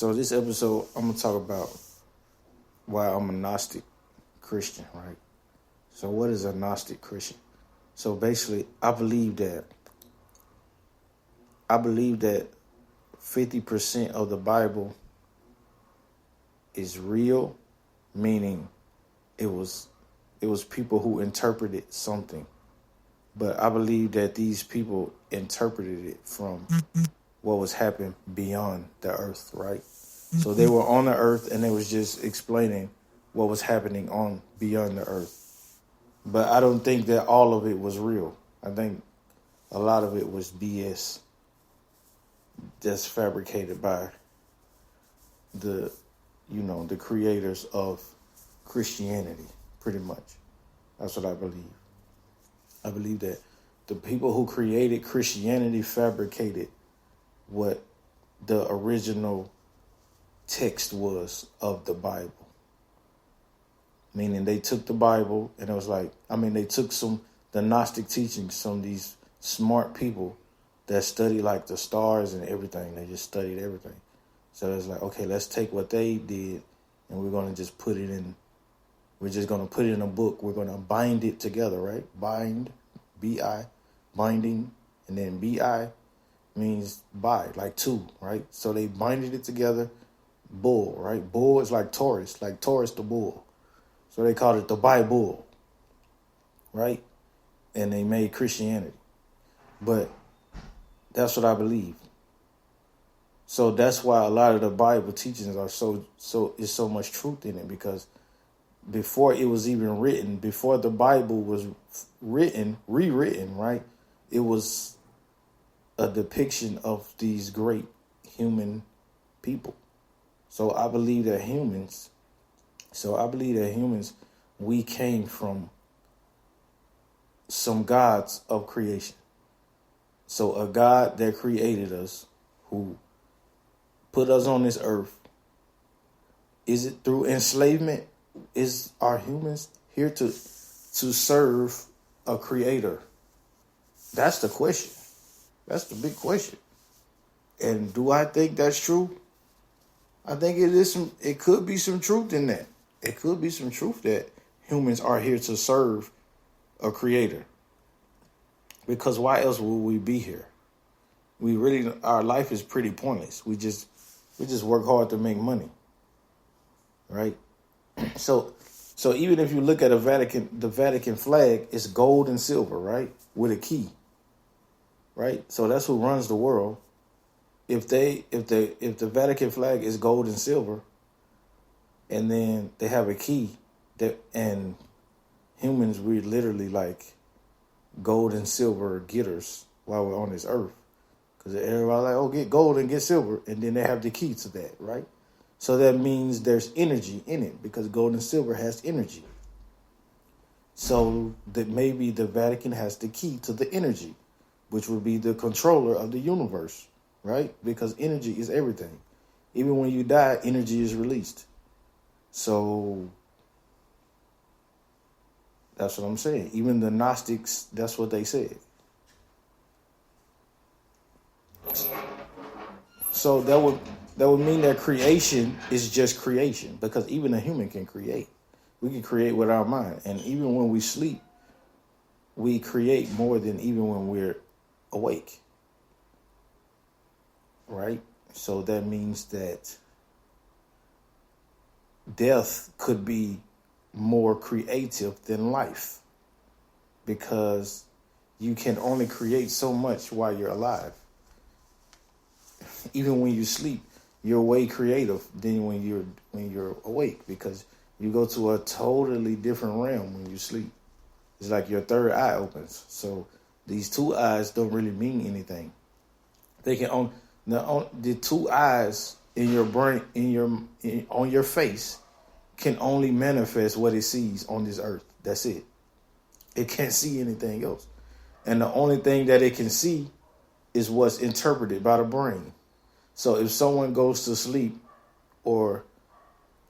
So this episode, I'm going to talk about why I'm a Gnostic Christian, right? So what is a Gnostic Christian? So basically, I believe that 50% of the Bible is real, meaning it was people who interpreted something. But I believe that these people interpreted it from what was happening beyond the earth, right? So they were on the earth and they was just explaining what was happening on beyond the earth. But I don't think that all of it was real. I think a lot of it was BS that's fabricated by the creators of Christianity, pretty much. That's what I believe. I believe that the people who created Christianity fabricated what the original text was of the Bible. Meaning they took the Bible and it was they took the Gnostic teachings, some of these smart people that study like the stars and everything. They just studied everything. So it's like, okay, let's take what they did and we're going to just put it in. We're just going to put it in a book. We're going to bind it together, right? Bind, B-I, binding, and then B-I means by, like two, right? So they binded it together. Bull, right? Bull is like Taurus the bull. So they called it the Bible, right? And they made Christianity. But that's what I believe. So that's why a lot of the Bible teachings are is so much truth in it, because before it was even written, before the Bible was rewritten, right? It was a depiction of these great human people. So I believe that humans, we came from some gods of creation. So a God that created us, who put us on this earth, is it through enslavement? Are humans here to serve a creator? That's the question. That's the big question. And do I think that's true? I think it could be some truth in that. It could be some truth that humans are here to serve a creator. Because why else would we be here? Our life is pretty pointless. We just work hard to make money. Right? So even if you look at the Vatican flag, it's gold and silver, right? With a key. Right? So that's who runs the world. If the Vatican flag is gold and silver, and then they have a key, and humans, we're literally like gold and silver getters while we're on this earth. Because everybody's like, oh, get gold and get silver, and then they have the key to that, right? So that means there's energy in it, because gold and silver has energy. So that maybe the Vatican has the key to the energy, which would be the controller of the universe, right? Because energy is everything. Even when you die, energy is released. So that's what I'm saying. Even the Gnostics, that's what they said. So that would mean that creation is just creation, because even a human can create. We can create with our mind. And even when we sleep, we create more than even when we're awake. Right? So that means that death could be more creative than life, because you can only create so much while you're alive. Even when you sleep, you're way creative than when you're awake, because you go to a totally different realm when you sleep. It's like your third eye opens. So these two eyes don't really mean anything. They can the two eyes in your brain, on your face, can only manifest what it sees on this earth. That's it. It can't see anything else. And the only thing that it can see is what's interpreted by the brain. So if someone goes to sleep, or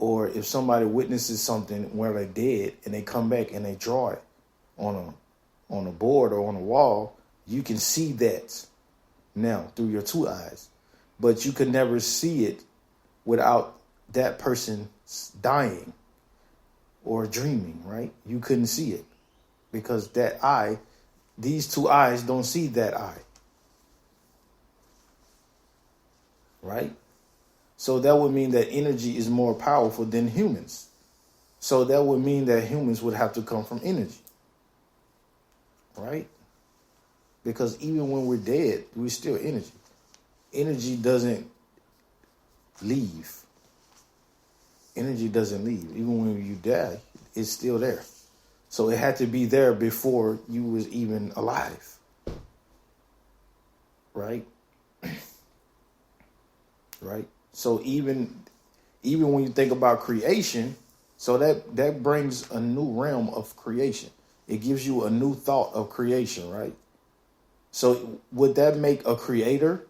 if somebody witnesses something where they're dead and they come back and they draw it on a board or on a wall, you can see that now through your two eyes. But you could never see it without that person dying or dreaming, right? You couldn't see it because that eye, these two eyes don't see that eye, right? So that would mean that energy is more powerful than humans. So that would mean that humans would have to come from energy, right? Because even when we're dead, we're still energy. Energy doesn't leave. Energy doesn't leave. Even when you die, it's still there. So it had to be there before you was even alive, right? Right? So even when you think about creation, so that brings a new realm of creation. It gives you a new thought of creation, right? So would that make a creator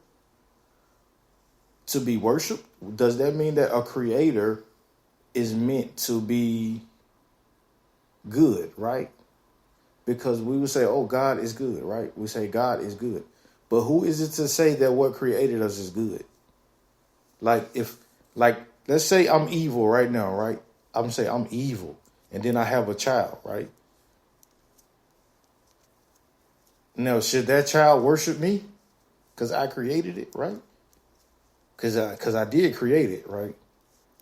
to be worshipped? Does that mean that a creator is meant to be good, right? Because we would say, oh, God is good, right? We say God is good. But who is it to say that what created us is good? Let's say I'm evil right now, right? I'm saying I'm evil. And then I have a child, right? Now, should that child worship me? Because I created it, right? Because I did create it, right?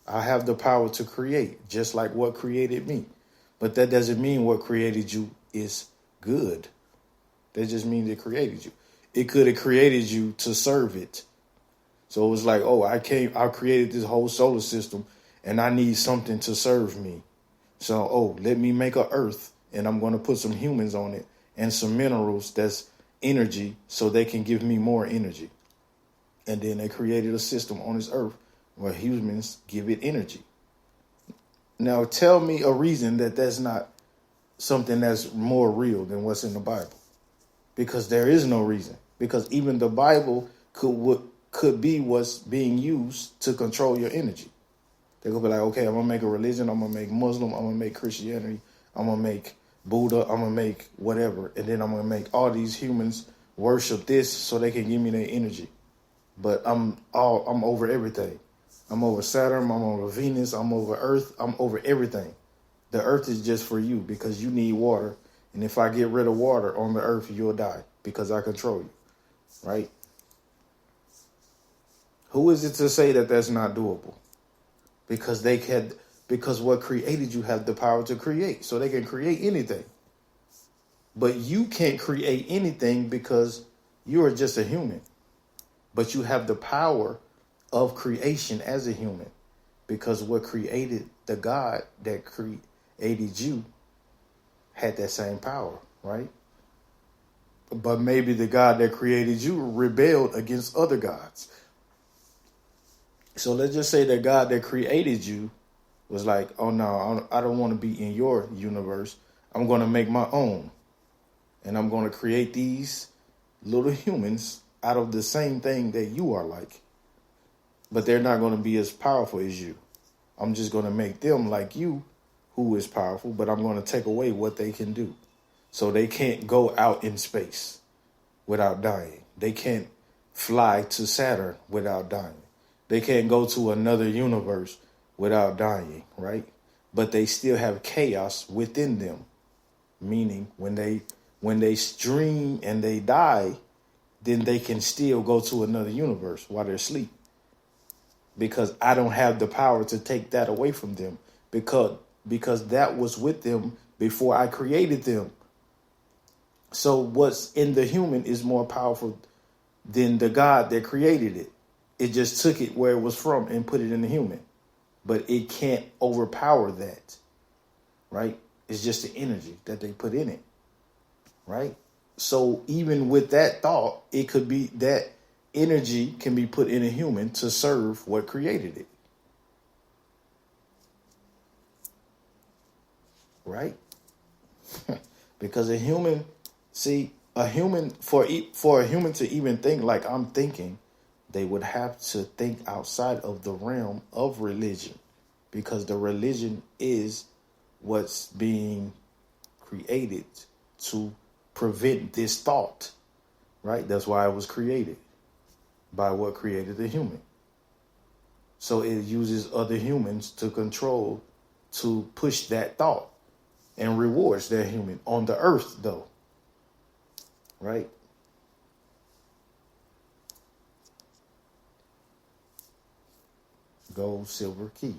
I have the power to create, just like what created me. But that doesn't mean what created you is good. That just means it created you. It could have created you to serve it. So it was like, oh, I created this whole solar system and I need something to serve me. So, oh, let me make an earth and I'm going to put some humans on it and some minerals that's energy so they can give me more energy. And then they created a system on this earth where humans give it energy. Now, tell me a reason that that's not something that's more real than what's in the Bible. Because there is no reason. Because even the Bible could be what's being used to control your energy. They could be like, okay, I'm going to make a religion. I'm going to make Muslim. I'm going to make Christianity. I'm going to make Buddha. I'm going to make whatever. And then I'm going to make all these humans worship this so they can give me their energy. But I'm over everything. I'm over Saturn. I'm over Venus. I'm over Earth. I'm over everything. The Earth is just for you because you need water. And if I get rid of water on the Earth, you'll die because I control you. Right? Who is it to say that that's not doable? Because what created you have the power to create. So they can create anything. But you can't create anything because you are just a human. But you have the power of creation as a human. Because what created the God that created you had that same power, right? But maybe the God that created you rebelled against other gods. So let's just say that God that created you was like, oh no, I don't want to be in your universe. I'm going to make my own. And I'm going to create these little humans out of the same thing that you are like. But they're not going to be as powerful as you. I'm just going to make them like you, who is powerful, but I'm going to take away what they can do. So they can't go out in space without dying. They can't fly to Saturn without dying. They can't go to another universe without dying, right? But they still have chaos within them. Meaning when they stream and they die, then they can still go to another universe while they're asleep. Because I don't have the power to take that away from them. Because that was with them before I created them. So what's in the human is more powerful than the God that created it. It just took it where it was from and put it in the human. But it can't overpower that, right? It's just the energy that they put in it, right? So even with that thought, it could be that energy can be put in a human to serve what created it. Right? Because a human, for a human to even think like I'm thinking, they would have to think outside of the realm of religion, because the religion is what's being created to prevent this thought, right? That's why it was created by what created the human. So it uses other humans to control, to push that thought, and rewards that human on the earth, though. Right? Gold, silver, key.